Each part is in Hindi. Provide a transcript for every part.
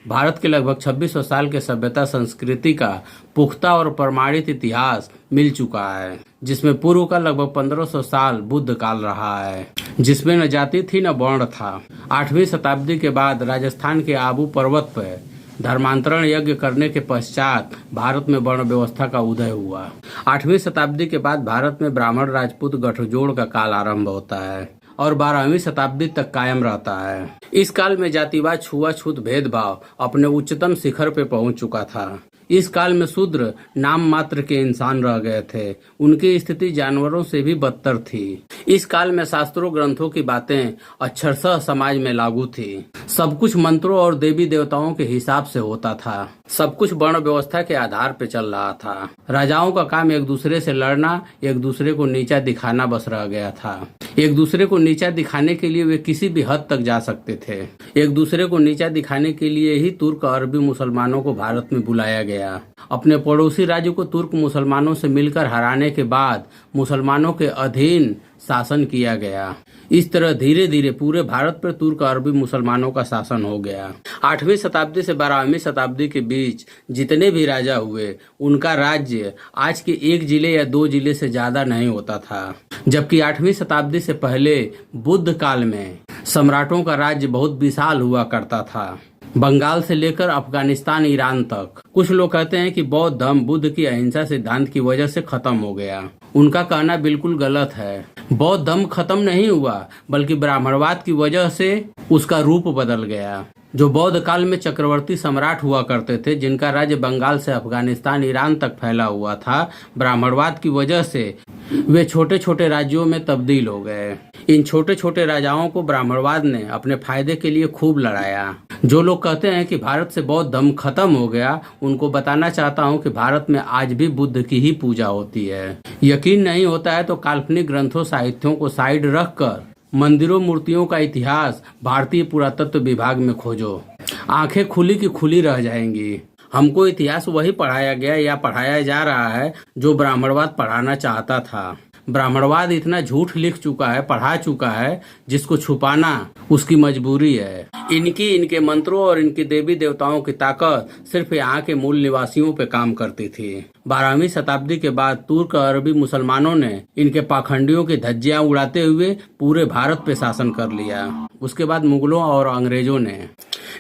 भारत के लगभग 2600 साल के सभ्यता संस्कृति का पुख्ता और प्रमाणित इतिहास मिल चुका है, जिसमें पूर्व का लगभग 1500 साल बुद्ध काल रहा है, जिसमें न जाति थी न वर्ण था। 8वीं शताब्दी के बाद राजस्थान के आबू पर्वत पर धर्मांतरण यज्ञ करने के पश्चात भारत में वर्ण व्यवस्था का उदय हुआ। 8वीं शताब्दी के बाद भारत में ब्राह्मण राजपूत गठजोड़ का काल आरंभ होता है और 12वीं शताब्दी तक कायम रहता है। इस काल में जातिवाद, छुआछूत, भेदभाव अपने उच्चतम शिखर पे पहुंच चुका था। इस काल में शूद्र नाम मात्र के इंसान रह गए थे। उनकी स्थिति जानवरों से भी बदतर थी। इस काल में शास्त्रों ग्रंथों की बातें अक्षरशः समाज में लागू थी। सब कुछ मंत्रों और देवी देवताओं के हिसाब से होता था। सब कुछ वर्ण व्यवस्था के आधार पर चल रहा था। राजाओं का काम एक दूसरे से लड़ना, एक दूसरे को नीचा दिखाना बस रह गया था। एक दूसरे को नीचा दिखाने के लिए वे किसी भी हद तक जा सकते थे। एक दूसरे को नीचा दिखाने के लिए ही तुर्क और अरबी मुसलमानों को भारत में बुलाया गया। अपने पड़ोसी राज्य को तुर्क मुसलमानों से मिलकर हराने के बाद मुसलमानों के अधीन शासन किया गया। इस तरह धीरे धीरे पूरे भारत पर तुर्क और अरबी मुसलमानों का शासन हो गया। 8वीं शताब्दी से 12वीं शताब्दी के बीच जितने भी राजा हुए, उनका राज्य आज के एक जिले या 2 जिले से ज्यादा नहीं होता था। जबकि 8वीं शताब्दी से पहले बुद्ध काल में सम्राटों का राज्य बहुत विशाल हुआ करता था, बंगाल से लेकर अफगानिस्तान, ईरान तक। कुछ लोग कहते हैं कि बौद्ध धर्म बुद्ध की अहिंसा सिद्धांत की वजह से खत्म हो गया। उनका कहना बिल्कुल गलत है। बौद्ध धर्म खत्म नहीं हुआ, बल्कि ब्राह्मणवाद की वजह से उसका रूप बदल गया। जो बौद्ध काल में चक्रवर्ती सम्राट हुआ करते थे, जिनका राज्य बंगाल से अफगानिस्तान, ईरान तक फैला हुआ था, ब्राह्मणवाद की वजह से वे छोटे छोटे राज्यों में तब्दील हो गए। इन छोटे छोटे राजाओं को ब्राह्मणवाद ने अपने फायदे के लिए खूब लड़ाया। जो लोग कहते हैं कि भारत से बौद्ध धर्म खत्म हो गया, उनको बताना चाहता हूं कि भारत में आज भी बुद्ध की ही पूजा होती है। यकीन नहीं होता है तो काल्पनिक ग्रंथों, साहित्यों को साइड रखकर मंदिरों, मूर्तियों का इतिहास भारतीय पुरातत्व विभाग में खोजो। आंखें खुली की खुली रह जाएंगी। हमको इतिहास वही पढ़ाया गया या पढ़ाया जा रहा है जो ब्राह्मणवाद पढ़ाना चाहता था। ब्राह्मणवाद इतना झूठ लिख चुका है, पढ़ा चुका है, जिसको छुपाना उसकी मजबूरी है। इनके मंत्रों और इनके देवी देवताओं की ताकत सिर्फ यहाँ के मूल निवासियों पे काम करती थी। 12वीं शताब्दी के बाद तुर्क और अरबी मुसलमानों ने इनके पाखंडियों की धज्जियां उड़ाते हुए पूरे भारत पे शासन कर लिया। उसके बाद मुगलों और अंग्रेजों ने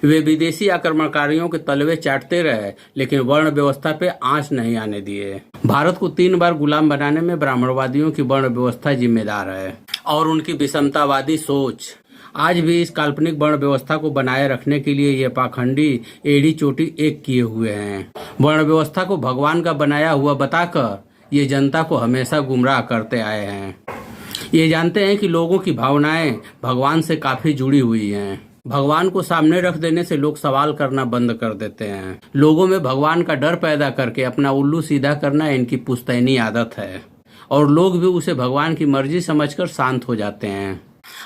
वे विदेशी आक्रमणकारियों के तलवे चाटते रहे, लेकिन वर्ण व्यवस्था पे आंच नहीं आने दिए। भारत को 3 बार गुलाम बनाने में ब्राह्मणवादियों की वर्ण व्यवस्था जिम्मेदार है और उनकी विषमतावादी सोच आज भी इस काल्पनिक वर्ण व्यवस्था को बनाए रखने के लिए ये पाखंडी एड़ी चोटी एक किए हुए हैं। वर्ण व्यवस्था को भगवान का बनाया हुआ बताकर ये जनता को हमेशा गुमराह करते आए हैं। ये जानते हैं कि लोगों की भावनाएं भगवान से काफी जुड़ी हुई हैं। भगवान को सामने रख देने से लोग सवाल करना बंद कर देते हैं। लोगों में भगवान का डर पैदा करके अपना उल्लू सीधा करना इनकी पुश्तैनी आदत है और लोग भी उसे भगवान की मर्जी समझकर शांत हो जाते हैं।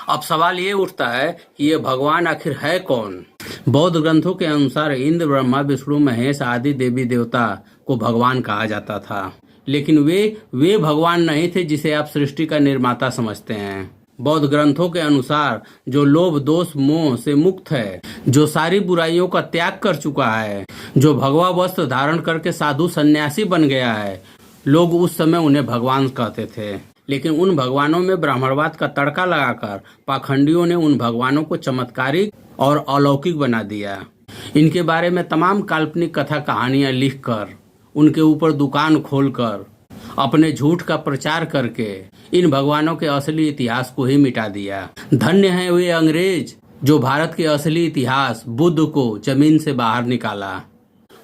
अब सवाल ये उठता है कि ये भगवान आखिर है कौन? बौद्ध ग्रंथों के अनुसार इंद्र, ब्रह्मा, विष्णु, महेश आदि देवी देवता को भगवान कहा जाता था, लेकिन वे भगवान नहीं थे जिसे आप सृष्टि का निर्माता समझते हैं। बौद्ध ग्रंथों के अनुसार जो लोभ, दोष, मोह से मुक्त है, जो सारी बुराइयों का त्याग कर चुका है, जो भगवा वस्त्र धारण करके साधु सन्यासी बन गया है, लोग उस समय उन्हें भगवान कहते थे। लेकिन उन भगवानों में ब्राह्मणवाद का तड़का लगाकर पाखंडियों ने उन भगवानों को चमत्कारिक और अलौकिक बना दिया। इनके बारे में तमाम काल्पनिक कथा कहानियां लिखकर, उनके ऊपर दुकान खोलकर, अपने झूठ का प्रचार करके इन भगवानों के असली इतिहास को ही मिटा दिया। धन्य हैं वे अंग्रेज जो भारत के असली इतिहास बुद्ध को जमीन से बाहर निकाला।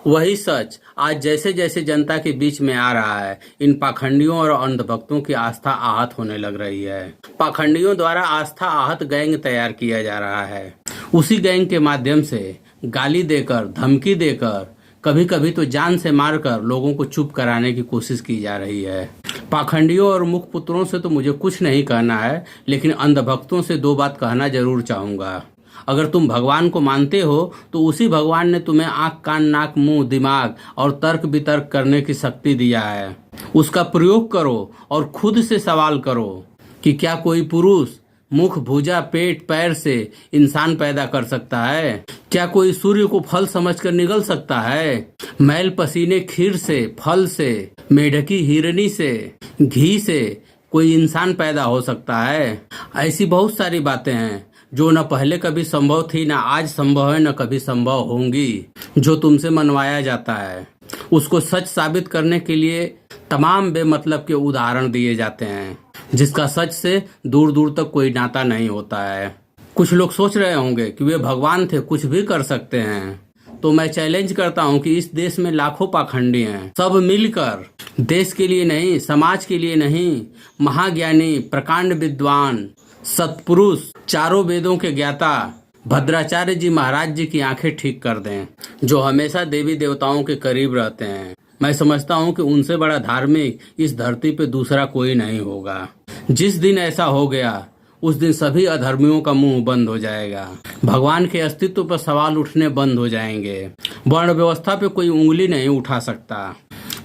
वही सच आज जैसे जैसे जनता के बीच में आ रहा है, इन पाखंडियों और अंधभक्तों की आस्था आहत होने लग रही है। पाखंडियों द्वारा आस्था आहत गैंग तैयार किया जा रहा है। उसी गैंग के माध्यम से गाली देकर, धमकी देकर, कभी कभी तो जान से मारकर लोगों को चुप कराने की कोशिश की जा रही है। पाखंडियों और मुख पुत्रों से तो मुझे कुछ नहीं कहना है, लेकिन अंधभक्तों से 2 बात कहना जरूर चाहूंगा। अगर तुम भगवान को मानते हो तो उसी भगवान ने तुम्हें आंख, कान, नाक, मुंह, दिमाग और तर्क वितर्क करने की शक्ति दिया है। उसका प्रयोग करो और खुद से सवाल करो कि क्या कोई पुरुष मुख, भुजा, पेट, पैर से इंसान पैदा कर सकता है? क्या कोई सूर्य को फल समझकर निगल सकता है? मैल पसीने खीर से, फल से, मेढकी हिरनी से, घी से कोई इंसान पैदा हो सकता है? ऐसी बहुत सारी बातें हैं जो न पहले कभी संभव थी, न आज संभव है, न कभी संभव होंगी। जो तुमसे मनवाया जाता है उसको सच साबित करने के लिए तमाम बेमतलब के उदाहरण दिए जाते हैं, जिसका सच से दूर दूर तक कोई नाता नहीं होता है। कुछ लोग सोच रहे होंगे कि वे भगवान थे, कुछ भी कर सकते हैं। तो मैं चैलेंज करता हूं कि इस देश में लाखों पाखंडी हैं, सब मिलकर देश के लिए नहीं, समाज के लिए नहीं, महाज्ञानी, प्रकांड विद्वान, सत्पुरुष, चारों वेदों के ज्ञाता भद्राचार्य जी महाराज जी की आंखें ठीक कर दें, जो हमेशा देवी देवताओं के करीब रहते हैं। मैं समझता हूं कि उनसे बड़ा धार्मिक इस धरती पे दूसरा कोई नहीं होगा। जिस दिन ऐसा हो गया उस दिन सभी अधर्मियों का मुंह बंद हो जाएगा, भगवान के अस्तित्व पर सवाल उठने बंद हो जाएंगे, वर्ण व्यवस्था पे कोई उंगली नहीं उठा सकता,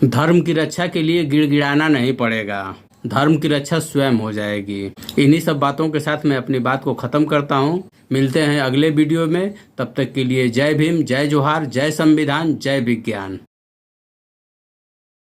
धर्म की रक्षा के लिए गिड़गिड़ाना नहीं पड़ेगा, धर्म की रक्षा स्वयं हो जाएगी। इन्हीं सब बातों के साथ मैं अपनी बात को खत्म करता हूँ। मिलते हैं अगले वीडियो में, तब तक के लिए जय भीम, जय जोहार, जय संविधान, जय विज्ञान।